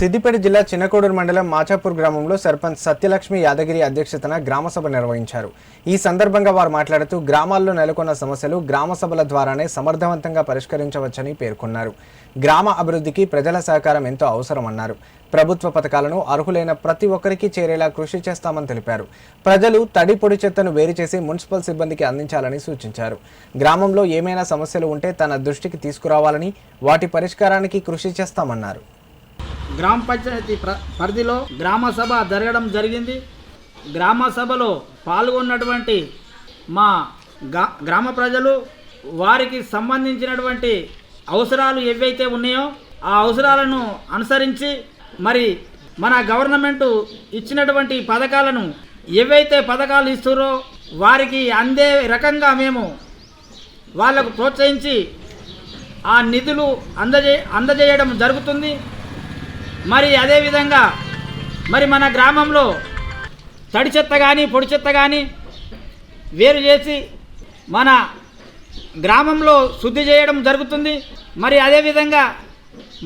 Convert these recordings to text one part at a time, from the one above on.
సిద్దిపేట జిల్లా చిన్నకోడూరు మండలం మాచాపూర్ గ్రామంలో సర్పంచ్ సత్యలక్ష్మి యాదగిరి అధ్యక్షతన గ్రామసభ నిర్వహించారు. ఈ సందర్భంగా వారు మాట్లాడుతూ గ్రామాల్లో నెలకొన్న సమస్యలు గ్రామసభల ద్వారానే సమర్థవంతంగా పరిష్కరించవచ్చని పేర్కొన్నారు. గ్రామ అభివృద్ధికి ప్రజల సహకారం ఎంతో అవసరమన్నారు. ప్రభుత్వ పథకాలను అర్హులైన ప్రతి ఒక్కరికి చేరేలా కృషి చేస్తామని తెలిపారు. ప్రజలు తడి పొడి చెత్తను వేరు చేసి మున్సిపల్ సిబ్బందికి అందించాలని సూచించారు. గ్రామంలో ఏమైనా సమస్యలు ఉంటే తన దృష్టికి తీసుకురావాలని, వాటి పరిష్కారానికి కృషి చేస్తామన్నారు. గ్రామ పంచాయతీ పరిధిలో గ్రామ సభ జరగడం జరిగింది. గ్రామ సభలో పాల్గొన్నటువంటి మా గ్రామ ప్రజలు వారికి సంబంధించినటువంటి అవసరాలు ఏవైతే ఉన్నాయో ఆ అవసరాలను అనుసరించి మరి మన గవర్నమెంట్ ఇచ్చినటువంటి పథకాలను ఏవైతే పథకాలు ఇస్తారో వారికి అందే రకంగా మేము వాళ్లకు ప్రోత్సహించి ఆ నిధులు అందజేయడం జరుగుతుంది. మరి అదేవిధంగా మరి మన గ్రామంలో తడి చెత్త కానీ పొడి చెత్త కానీ వేరు చేసి మన గ్రామంలో శుద్ధి చేయడం జరుగుతుంది. మరి అదేవిధంగా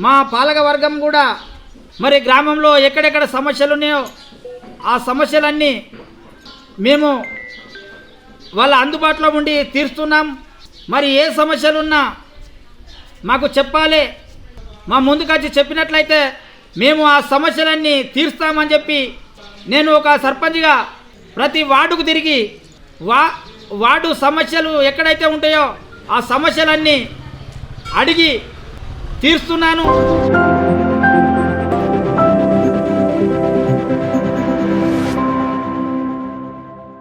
మా పాలక వర్గం కూడా మరి గ్రామంలో ఎక్కడెక్కడ సమస్యలు ఉన్నాయో ఆ సమస్యలన్నీ మేము వాళ్ళ అందుబాటులో ఉండి తీరుస్తున్నాం. మరి ఏ సమస్యలున్నా మాకు చెప్పాలి, మా ముందుకొచ్చి చెప్పినట్లయితే మేము ఆ సమస్యలన్నీ తీరుస్తామని చెప్పి నేను ఒక సర్పంచ్గా ప్రతి వార్డుకు తిరిగి వార్డు సమస్యలు ఎక్కడైతే ఉంటాయో ఆ సమస్యలన్నీ అడిగి తీరుస్తున్నాను.